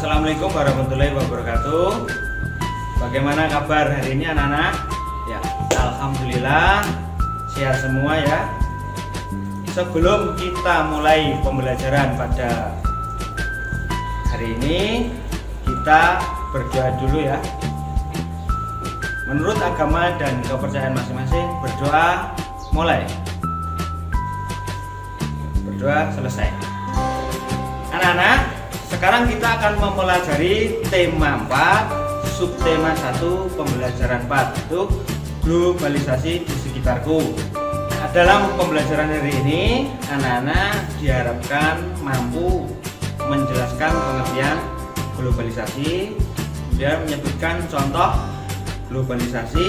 Assalamualaikum warahmatullahi wabarakatuh. Bagaimana kabar hari ini anak-anak? Ya, alhamdulillah sehat semua ya. Sebelum kita mulai pembelajaran pada hari ini, kita berdoa dulu ya. Menurut agama dan kepercayaan masing-masing, berdoa mulai, berdoa selesai. Anak-anak, sekarang kita akan mempelajari tema 4, subtema 1, pembelajaran 4, itu globalisasi di sekitarku. Dalam pembelajaran hari ini, anak-anak diharapkan mampu menjelaskan pengertian globalisasi, kemudian menyebutkan contoh globalisasi,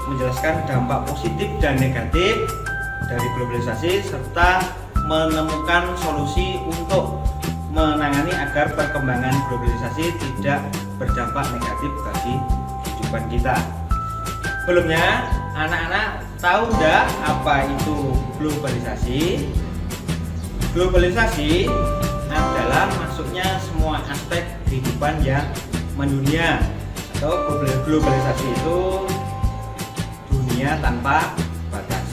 menjelaskan dampak positif dan negatif dari globalisasi, serta menemukan solusi untuk menangani agar perkembangan globalisasi tidak berdampak negatif bagi kehidupan kita. Sebelumnya, anak-anak tahu enggak apa itu globalisasi? Globalisasi adalah masuknya semua aspek kehidupan yang mendunia, atau globalisasi itu dunia tanpa batas.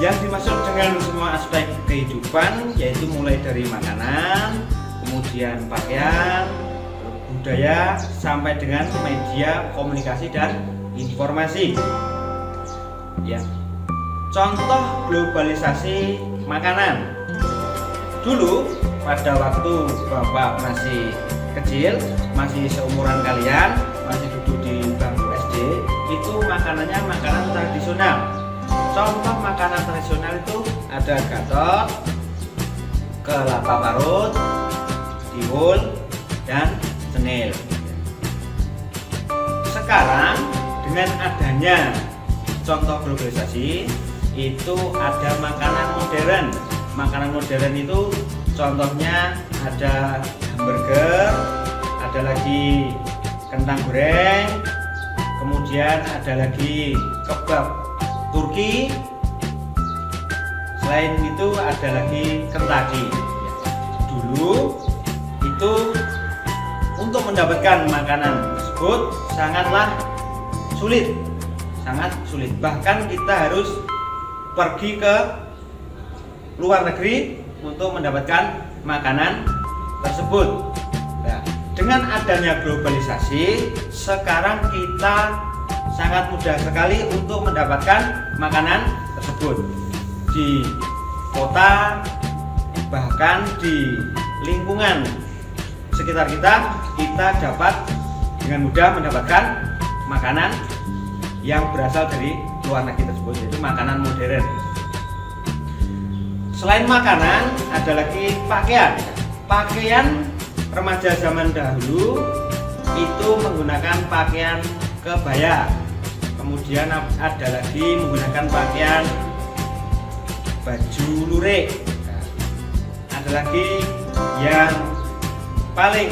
Yang dimaksud dengan semua aspek kehidupan yaitu mulai dari makanan, kemudian pakaian, budaya, sampai dengan media komunikasi dan informasi. Ya. Contoh globalisasi makanan. Dulu pada waktu Bapak masih kecil, masih seumuran kalian, masih duduk di bangku SD, itu makanannya makanan tradisional. Contoh makanan tradisional itu ada gatot, kelapa parut, tiwul, dan cenil. Sekarang dengan adanya contoh globalisasi itu ada makanan modern. Makanan modern itu contohnya ada hamburger, ada lagi kentang goreng, kemudian ada lagi kebab Turki, selain itu ada lagi Kentucky. Dulu itu untuk mendapatkan makanan tersebut sangat sulit. Bahkan kita harus pergi ke luar negeri untuk mendapatkan makanan tersebut. Nah, dengan adanya globalisasi, sekarang kita sangat mudah sekali untuk mendapatkan makanan tersebut di kota, bahkan di lingkungan sekitar kita dapat dengan mudah mendapatkan makanan yang berasal dari luar negeri tersebut, yaitu makanan modern. Selain makanan, ada lagi pakaian. Pakaian remaja zaman dahulu itu menggunakan pakaian kebaya. Kemudian ada lagi menggunakan pakaian baju lurik. Ada lagi yang paling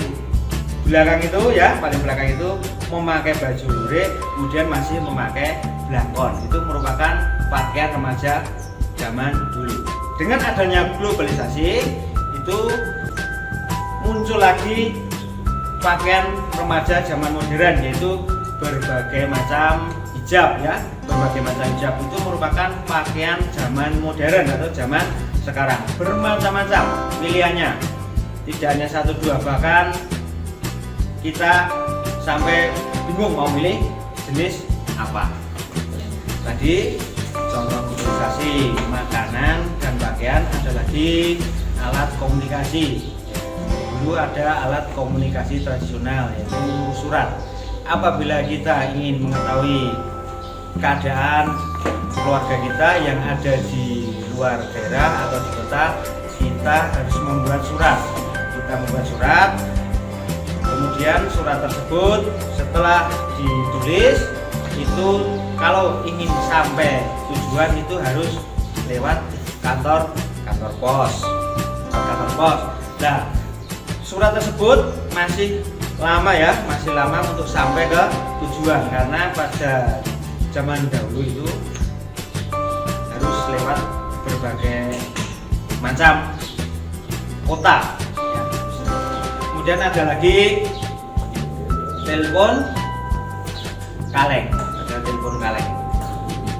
belakang itu memakai baju lurik, kemudian masih memakai blangkon. Itu merupakan pakaian remaja zaman dulu. Dengan adanya globalisasi itu muncul lagi pakaian remaja zaman modern, yaitu berbagai macam hijab ya. Berbagai macam hijab itu merupakan pakaian zaman modern atau zaman sekarang. Bermacam-macam pilihannya, tidak hanya 1-2, bahkan kita sampai bingung mau milih jenis apa. Tadi contoh globalisasi makanan dan pakaian, ada lagi alat komunikasi. Dulu ada alat komunikasi tradisional yaitu surat. Apabila kita ingin mengetahui keadaan keluarga kita yang ada di luar daerah atau di kota, kita harus membuat surat. Kita membuat surat, kemudian surat tersebut setelah ditulis itu kalau ingin sampai tujuan itu harus lewat kantor pos. Nah, surat tersebut masih lama untuk sampai ke tujuan, karena pada zaman dahulu itu harus lewat berbagai macam kota ya. Kemudian ada lagi telepon kaleng. Ada telepon kaleng.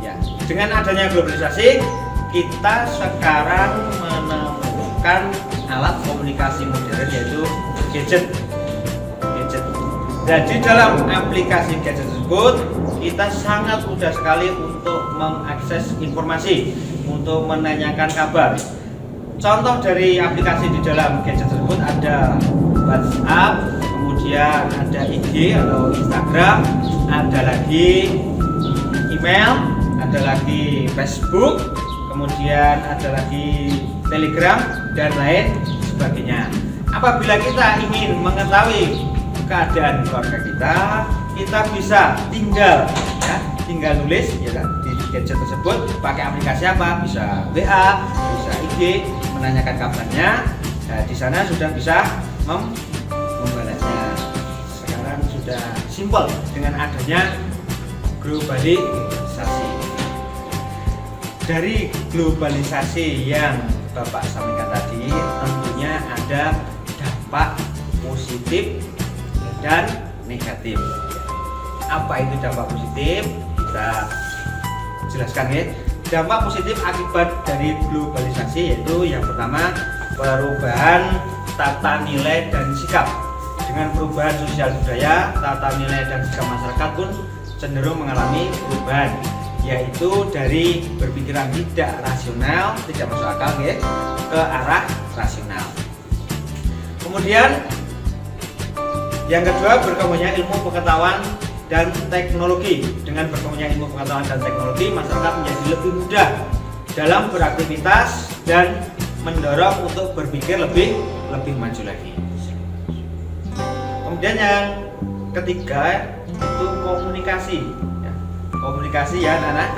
Ya, dengan adanya globalisasi, kita sekarang menemukan alat komunikasi modern yaitu gadget. Jadi dalam aplikasi gadget tersebut kita sangat mudah sekali untuk mengakses informasi, untuk menanyakan kabar. Contoh dari aplikasi di dalam gadget tersebut ada WhatsApp, kemudian ada IG atau Instagram, ada lagi email, ada lagi Facebook, kemudian ada lagi Telegram dan lain sebagainya. Apabila kita ingin mengetahui keadaan keluarga kita bisa tinggal nulis ya kan, di gadget tersebut pakai aplikasi apa, bisa WA, bisa IG, menanyakan kabarnya. Nah, di sana sudah bisa membalasnya. Sekarang sudah simpel dengan adanya globalisasi. Dari globalisasi yang Bapak sampaikan tadi, tentunya ada dampak positif dan negatif. Apa itu dampak positif? Kita jelaskan ya. Dampak positif akibat dari globalisasi yaitu yang pertama, perubahan tata nilai dan sikap. Dengan perubahan sosial budaya, tata nilai dan sikap masyarakat pun cenderung mengalami perubahan, yaitu dari berpikiran tidak rasional, tidak masuk akal ya, ke arah rasional. Kemudian yang kedua, berkembangnya ilmu pengetahuan dan teknologi. Dengan berkembangnya ilmu pengetahuan dan teknologi, masyarakat menjadi lebih mudah dalam beraktivitas dan mendorong untuk berpikir lebih maju lagi. Kemudian yang ketiga itu komunikasi. Komunikasi ya anak-anak.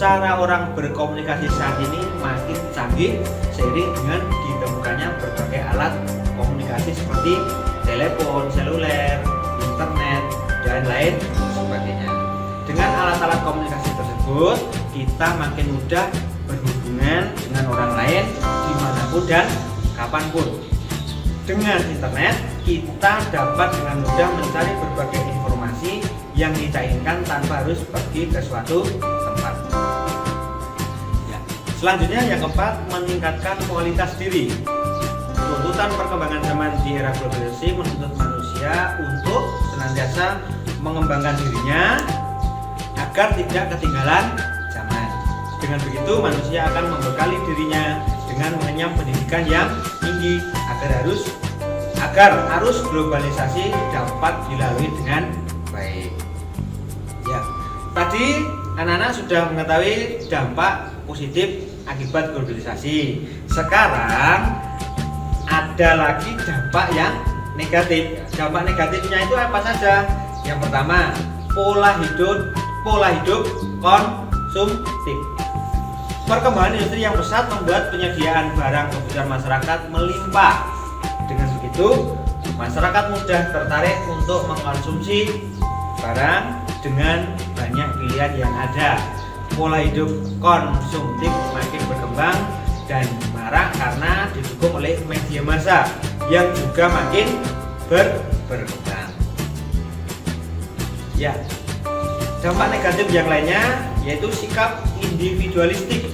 Cara orang berkomunikasi saat ini makin canggih seiring dengan ditemukannya berbagai alat komunikasi seperti telepon seluler, internet, dan lain sebagainya. Dengan alat-alat komunikasi tersebut, kita makin mudah berhubungan dengan orang lain dimanapun dan kapanpun. Dengan internet, kita dapat dengan mudah mencari berbagai informasi yang kita inginkan tanpa harus pergi ke suatu tempat. Ya. Selanjutnya yang keempat, meningkatkan kualitas diri. Tuntutan perkembangan zaman di era globalisasi menuntut manusia untuk senantiasa mengembangkan dirinya agar tidak ketinggalan zaman. Dengan begitu manusia akan membekali dirinya dengan mengenyam pendidikan yang tinggi agar arus globalisasi dapat dilalui dengan baik. Ya, tadi anak-anak sudah mengetahui dampak positif akibat globalisasi. Sekarang ada lagi dampak yang negatif. Dampak negatifnya itu apa saja? Yang pertama, pola hidup konsumtif. Perkembangan industri yang pesat membuat penyediaan barang kebutuhan masyarakat melimpah. Dengan begitu, masyarakat mudah tertarik untuk mengkonsumsi barang dengan banyak pilihan yang ada. Pola hidup konsumtif makin berkembang dan marak karena didukung oleh media massa yang juga makin berkembang. Ya, dampak negatif yang lainnya yaitu sikap individualistik.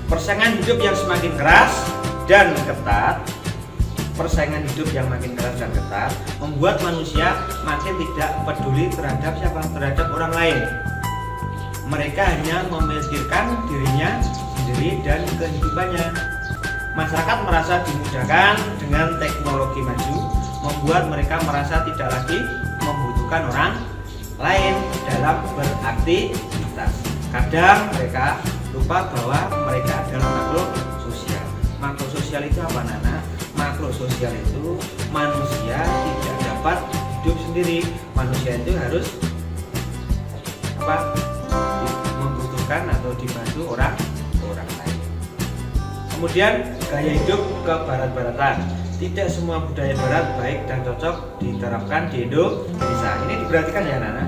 Persaingan hidup yang semakin keras dan ketat. Persaingan hidup yang makin keras dan ketat membuat manusia makin tidak peduli terhadap siapa, terhadap orang lain. Mereka hanya memikirkan dirinya sendiri dan kehidupannya. Masyarakat merasa dimudahkan dengan teknologi maju, membuat mereka merasa tidak lagi membutuhkan orang lain dalam beraktivitas. Kadang mereka lupa bahwa mereka adalah makhluk sosial. Makhluk sosial itu apa, Nana? Makhluk sosial itu manusia tidak dapat hidup sendiri. Manusia itu harus membutuhkan atau dibantu orang lain. Kemudian gaya hidup kebarat-baratan. Tidak semua budaya barat baik dan cocok diterapkan di Indonesia. Ini diperhatikan ya Nana.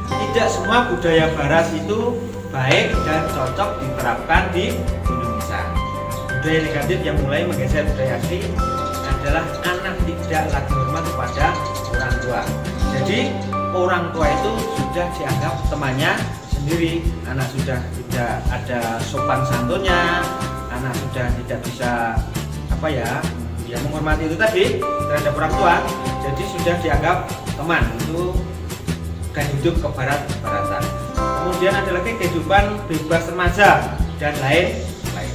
Tidak semua budaya barat itu baik dan cocok diterapkan di Indonesia. Budaya negatif yang mulai menggeser budaya asli adalah anak tidak lagi hormat kepada orang tua. Jadi orang tua itu sudah dianggap temannya sendiri. Anak sudah tidak ada sopan santunnya, anak sudah tidak bisa menghormati itu tadi terhadap orang tua. Jadi sudah dianggap teman, itu gaya hidup kebarat-baratan. Kemudian ada lagi kehidupan bebas remaja dan lain-lain.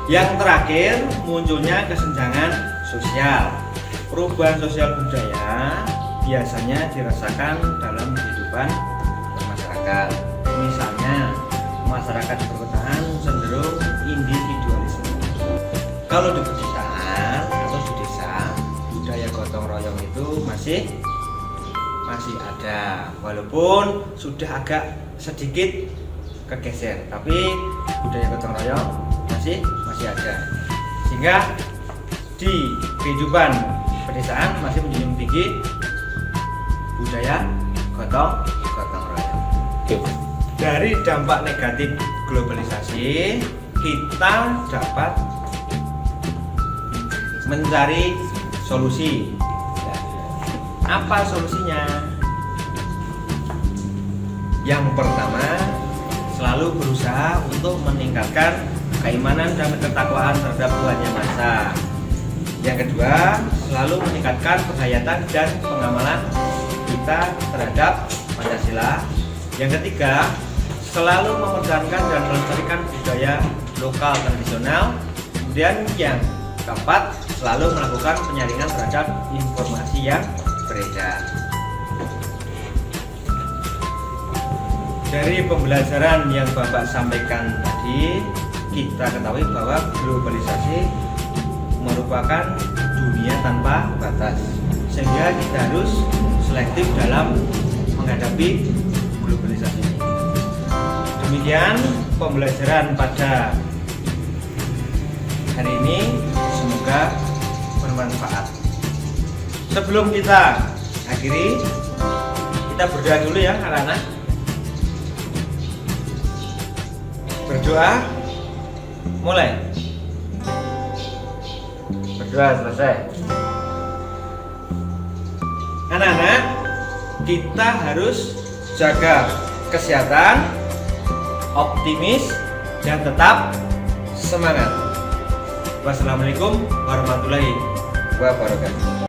Yang terakhir, munculnya kesenjangan sosial. Perubahan sosial budaya biasanya dirasakan dalam kehidupan masyarakat. Misalnya, masyarakat di perkotaan cenderung individualisme. Kalau di pedesaan atau di desa, budaya gotong royong itu masih ada, walaupun sudah agak sedikit kegeser, tapi budaya gotong royong masih ada. Sehingga di kehidupan pedesaan masih menjunjung tinggi budaya gotong royong. Dari dampak negatif globalisasi, kita dapat mencari solusi. Apa solusinya? Yang pertama, selalu berusaha untuk meningkatkan keimanan dan ketakwaan terhadap Tuhan Yang Maha Esa. Yang kedua, selalu meningkatkan penghayatan dan pengamalan kita terhadap Pancasila. Yang ketiga, selalu mempertahankan dan melestarikan budaya lokal tradisional. Kemudian yang keempat, selalu melakukan penyaringan terhadap informasi yang beredar. Dari pembelajaran yang Bapak sampaikan tadi, kita ketahui bahwa globalisasi merupakan dunia tanpa batas, sehingga kita harus selektif dalam menghadapi globalisasi ini. Demikian pembelajaran pada hari ini, semoga bermanfaat. Sebelum kita akhiri, kita berdoa dulu ya anak-anak. Berdoa, mulai. Berdoa selesai. Anak-anak, kita harus jaga kesehatan, optimis, dan tetap semangat. Wassalamualaikum warahmatullahi wabarakatuh.